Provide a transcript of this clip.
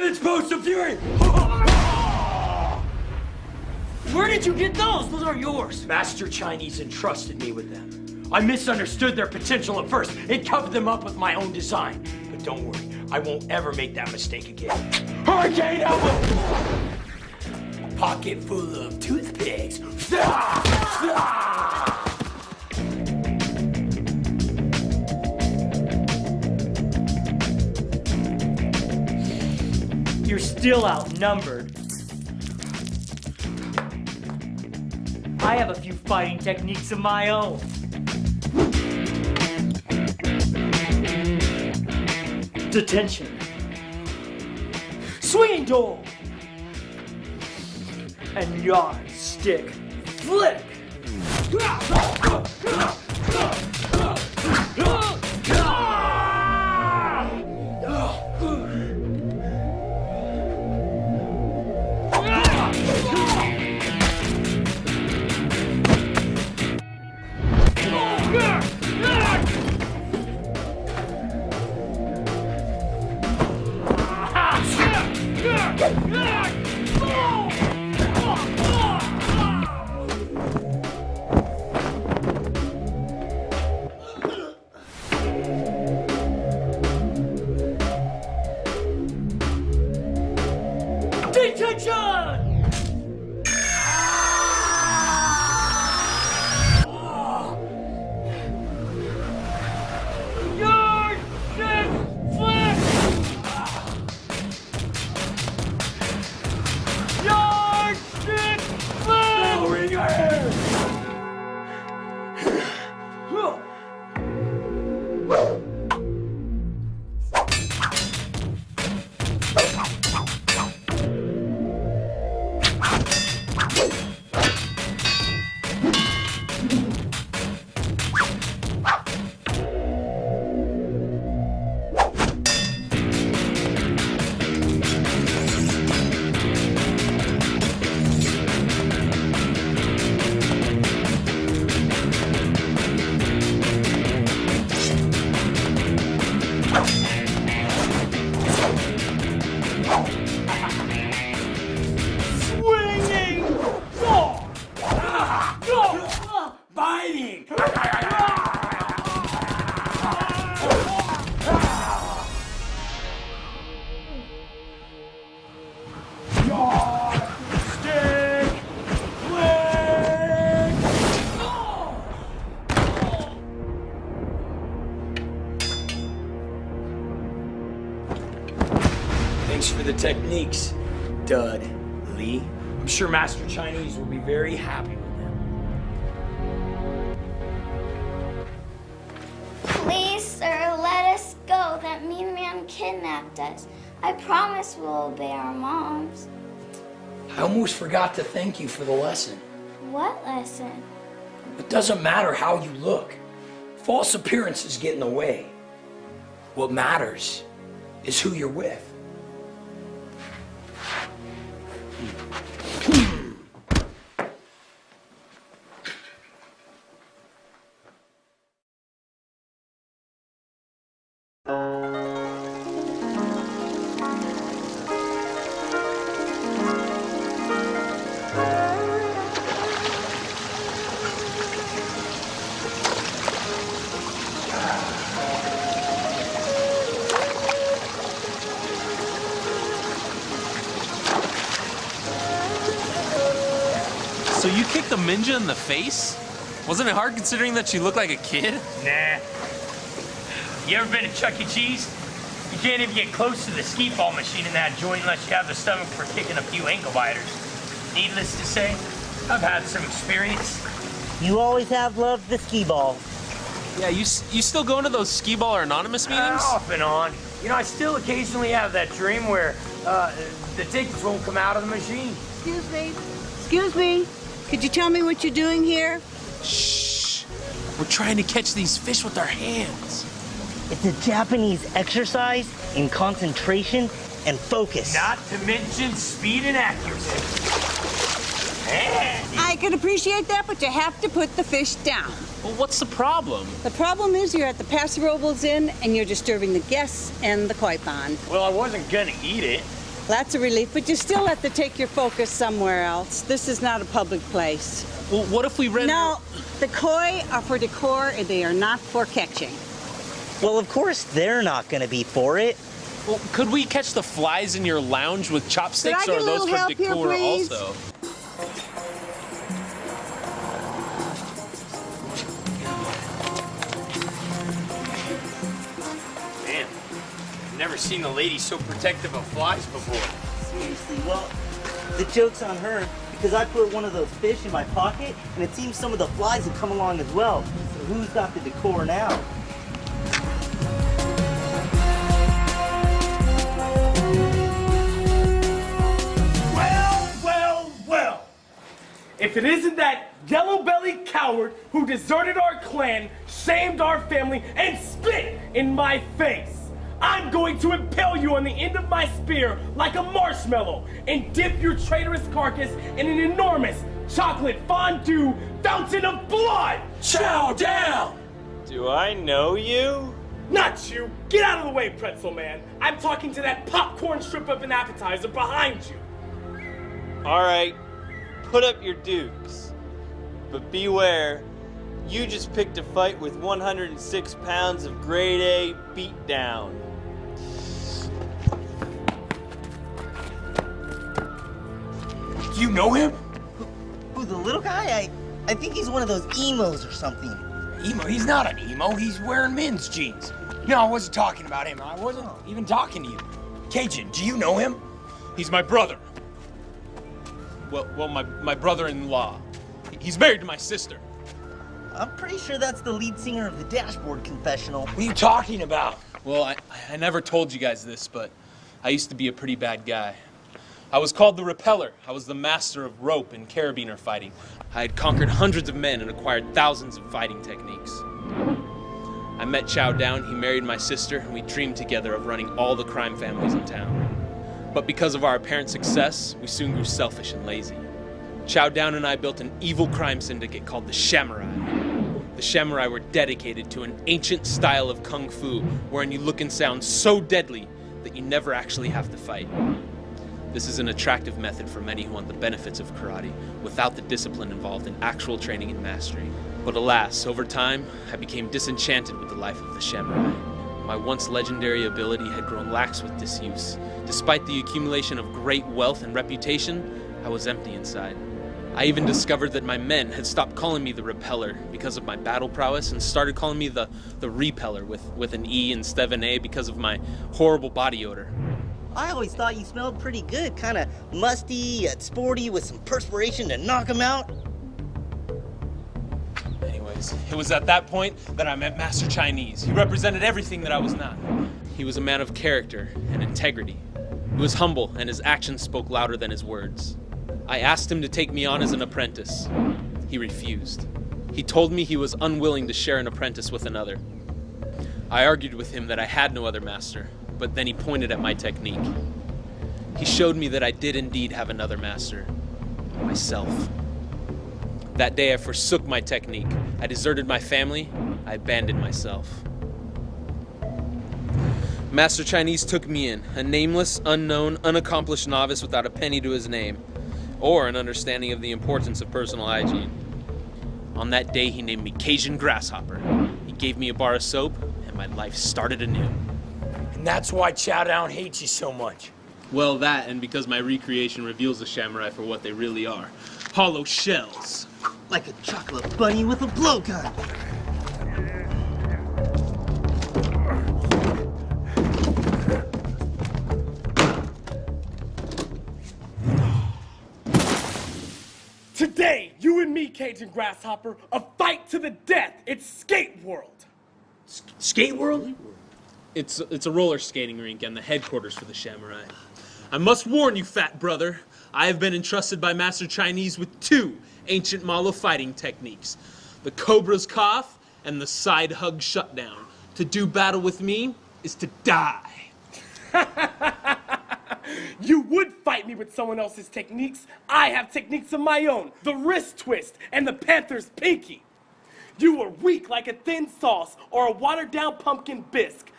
Explosive fury! Where did you get those? Those aren't yours. Master Chinese entrusted me with them. I misunderstood their potential at first and covered them up with my own design. But don't worry, I won't ever make that mistake again. Hurricane elbow! A pocket full of toothpicks. You're still outnumbered. I have a few fighting techniques of my own. Detention. Swinging door. And yardstick flick. Thanks for the techniques, Dudley. I'm sure Master Chinese will be very happy with them. Please, sir, let us go. That mean man kidnapped us. I promise we'll obey our moms. I almost forgot to thank you for the lesson. What lesson? It doesn't matter how you look. False appearances get in the way. What matters is who you're with. So you kicked the ninja in the face? Wasn't it hard considering that you look like a kid? Nah. You ever been to Chuck E. Cheese? You can't even get close to the ski ball machine in that joint unless you have the stomach for kicking a few ankle biters. Needless to say, I've had some experience. You always have loved the skee ball. Yeah, you still going to those skee ball or anonymous meetings? Off and on. You know, I still occasionally have that dream where the tickets won't come out of the machine. Excuse me. Excuse me. Could you tell me what you're doing here? Shh. We're trying to catch these fish with our hands. It's a Japanese exercise in concentration and focus. Not to mention speed and accuracy. I can appreciate that, but you have to put the fish down. Well, what's the problem? The problem is you're at the Paso Robles Inn and you're disturbing the guests and the koi pond. Well, I wasn't gonna eat it. That's a relief, but you still have to take your focus somewhere else. This is not a public place. Well, what if we rent... No, the koi are for decor and they are not for catching. Well, of course they're not gonna be for it. Well, could we catch the flies in your lounge with chopsticks, Could I or get are a those little for help here, decor please? also? Man, I've never seen a lady so protective of flies before. Seriously, well, the joke's on her because I put one of those fish in my pocket and it seems some of the flies have come along as well. So who's got the decor now? Well. If it isn't that yellow-bellied coward who deserted our clan, shamed our family, and spit in my face, I'm going to impale you on the end of my spear like a marshmallow and dip your traitorous carcass in an enormous chocolate fondue fountain of blood! Chow down! Do I know you? Not you! Get out of the way, pretzel man! I'm talking to that popcorn strip of an appetizer behind you! Alright, put up your dukes. But beware, you just picked a fight with 106 pounds of grade A beatdown. Do you know him? Who, the little guy? I think he's one of those emos or something. Emo? He's not an emo. He's wearing men's jeans. No, I wasn't talking about him. I wasn't even talking to you. Cajun, do you know him? He's my brother. Well, my brother-in-law. He's married to my sister. I'm pretty sure that's the lead singer of the Dashboard Confessional. What are you talking about? Well, I never told you guys this, but I used to be a pretty bad guy. I was called the Repeller. I was the master of rope and carabiner fighting. I had conquered hundreds of men and acquired thousands of fighting techniques. I met Chow Down, he married my sister, and we dreamed together of running all the crime families in town. But because of our apparent success, we soon grew selfish and lazy. Chow Down and I built an evil crime syndicate called the Samurai. The Samurai were dedicated to an ancient style of kung fu, wherein you look and sound so deadly that you never actually have to fight. This is an attractive method for many who want the benefits of karate, without the discipline involved in actual training and mastery. But alas, over time, I became disenchanted with the life of the Samurai. My once legendary ability had grown lax with disuse. Despite the accumulation of great wealth and reputation, I was empty inside. I even discovered that my men had stopped calling me the Repeller because of my battle prowess and started calling me the Repeller with an E instead of an A because of my horrible body odor. I always thought you smelled pretty good, kind of musty yet sporty with some perspiration to knock him out. Anyways, it was at that point that I met Master Chinese. He represented everything that I was not. He was a man of character and integrity. He was humble, and his actions spoke louder than his words. I asked him to take me on as an apprentice. He refused. He told me he was unwilling to share an apprentice with another. I argued with him that I had no other master, but then he pointed at my technique. He showed me that I did indeed have another master, myself. That day I forsook my technique. I deserted my family. I abandoned myself. Master Chinese took me in, a nameless, unknown, unaccomplished novice without a penny to his name, or an understanding of the importance of personal hygiene. On that day, he named me Cajun Grasshopper. He gave me a bar of soap, and my life started anew. And that's why Chow Down hates you so much. Well, that, and because my recreation reveals the Samurai for what they really are. Hollow shells. Like a chocolate bunny with a blowgun. Today, you and me, Cajun Grasshopper, a fight to the death. It's Skate World. Skate World? It's a roller skating rink and the headquarters for the Samurai. I must warn you, fat brother, I have been entrusted by Master Chinese with two ancient Malo fighting techniques. The Cobra's Cough and the Side Hug Shutdown. To do battle with me is to die. You would fight me with someone else's techniques. I have techniques of my own. The wrist twist and the panther's pinky. You are weak like a thin sauce or a watered down pumpkin bisque.